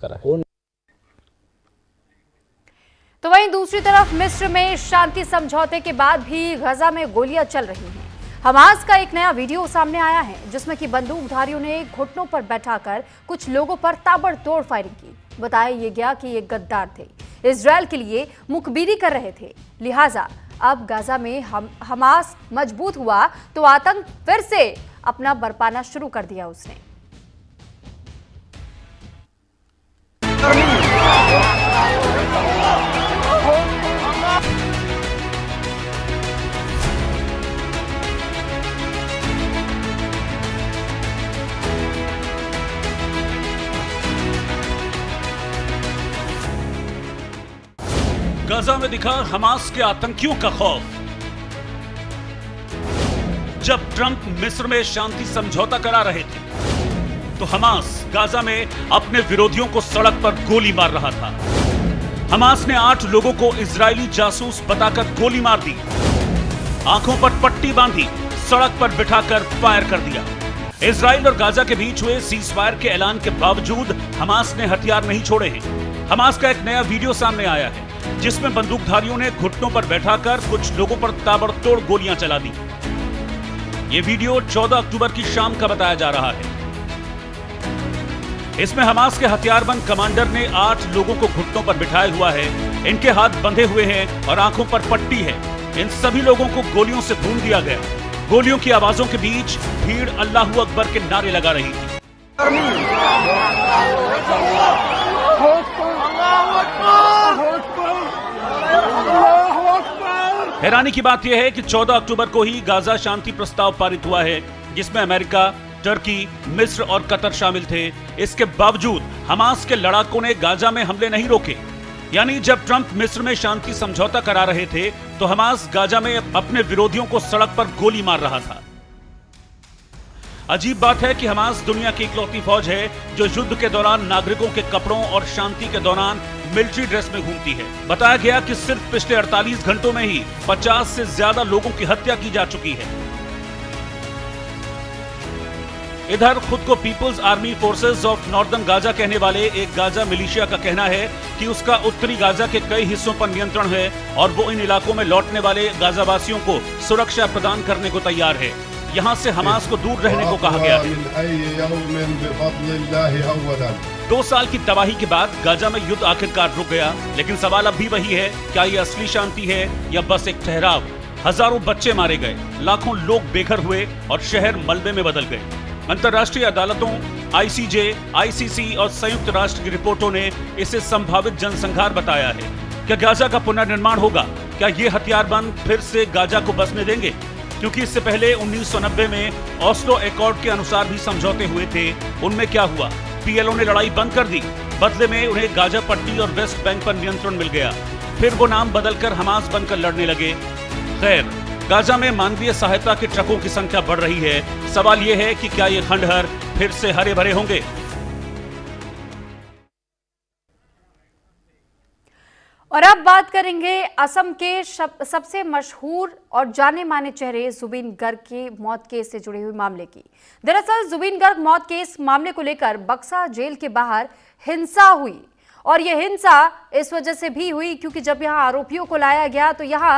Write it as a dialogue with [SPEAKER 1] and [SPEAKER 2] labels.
[SPEAKER 1] करा है।
[SPEAKER 2] तो वहीं दूसरी तरफ मिस्र में शांति समझौते के बाद भी गजा में गोलियां चल रही हैं। हमास का एक नया वीडियो सामने आया है जिसमें कि बंदूकधारियों ने घुटनों पर बैठाकर कुछ लोगों पर ताबड़तोड़ फायरिंग की। बताया ये गया कि ये गद्दार थे, इजरायल के लिए मुखबिरी कर रहे थे, लिहाजा अब गाजा में हमास मजबूत हुआ तो आतंक फिर से अपना बरपाना शुरू कर दिया उसने।
[SPEAKER 3] गाजा में दिखा हमास के आतंकियों का खौफ। जब ट्रंप मिस्र में शांति समझौता करा रहे थे तो हमास गाजा में अपने विरोधियों को सड़क पर गोली मार रहा था। हमास ने 8 लोगों को इजरायली जासूस बताकर गोली मार दी, आंखों पर पट्टी बांधी, सड़क पर बिठाकर फायर कर दिया। इजराइल और गाजा के बीच हुए सीज फायर के ऐलान के बावजूद हमास ने हथियार नहीं छोड़े हैं। हमास का एक नया वीडियो सामने आया है जिसमें बंदूकधारियों ने घुटनों पर बैठाकर कुछ लोगों पर ताबड़तोड़ गोलियां चला दी। यह वीडियो 14 अक्टूबर की शाम का बताया जा रहा है। इसमें हमास के हथियारबंद कमांडर ने 8 लोगों को घुटनों पर बिठाया हुआ है। इनके हाथ बंधे हुए हैं और आंखों पर पट्टी है। इन सभी लोगों को गोलियों से भून दिया गया। गोलियों की आवाजों के बीच भीड़ अल्लाहू अकबर के नारे लगा रही थी। हैरानी की बात यह है कि 14 अक्टूबर को ही गाजा शांति प्रस्ताव पारित हुआ है जिसमें अमेरिका, टर्की, मिस्र और कतर शामिल थे। इसके बावजूद हमास के लड़ाकों ने गाजा में हमले नहीं रोके। यानी जब ट्रंप मिस्र में शांति समझौता करा रहे थे तो हमास गाजा में अपने विरोधियों को सड़क पर गोली मार रहा था। अजीब बात है कि हमास दुनिया की इकलौती फौज है जो युद्ध के दौरान नागरिकों के कपड़ों और शांति के दौरान मिलिट्री ड्रेस में घूमती है। बताया गया कि सिर्फ पिछले 48 घंटों में ही 50 से ज्यादा लोगों की हत्या की जा चुकी है। इधर खुद को People's Army Forces of Northern Gaza कहने वाले एक गाजा मिलिशिया का कहना है कि उसका उत्तरी गाजा के कई हिस्सों पर नियंत्रण है और वो इन इलाकों में लौटने वाले गाजावासियों को सुरक्षा प्रदान करने को तैयार है। यहाँ से हमास को दूर रहने को कहा गया है। 2 साल की तबाही के बाद गाजा में युद्ध आखिरकार रुक गया, लेकिन सवाल अब भी वही है, क्या ये असली शांति है या बस एक ठहराव? हजारों बच्चे मारे गए, लाखों लोग बेघर हुए और शहर मलबे में बदल गए। अंतर्राष्ट्रीय अदालतों, ICJ, ICC और संयुक्त राष्ट्र की रिपोर्टों ने इसे संभावित जनसंहार बताया है। क्या गाजा का पुनर्निर्माण होगा? क्या ये हथियारबंद फिर से गाजा को बसने देंगे? क्योंकि इससे पहले 1990 में ऑस्लो एकॉर्ड के अनुसार भी समझौते हुए थे। उनमें क्या हुआ? PLO ने लड़ाई बंद कर दी, बदले में उन्हें गाजा पट्टी और वेस्ट बैंक पर नियंत्रण मिल गया। फिर वो नाम बदलकर हमास बनकर लड़ने लगे। खैर, गाजा में मानवीय सहायता के ट्रकों की संख्या बढ़ रही है। सवाल यह है कि क्या ये खंडहर फिर से हरे भरे होंगे?
[SPEAKER 2] और अब बात करेंगे असम के सबसे मशहूर और जाने माने चेहरे जुबीन गर्ग की मौत केस से जुड़े हुए मामले की। दरअसल जुबीन गर्ग मौत केस मामले को लेकर बक्सा जेल के बाहर हिंसा हुई और यह हिंसा इस वजह से भी हुई क्योंकि जब यहां आरोपियों को लाया गया तो यहां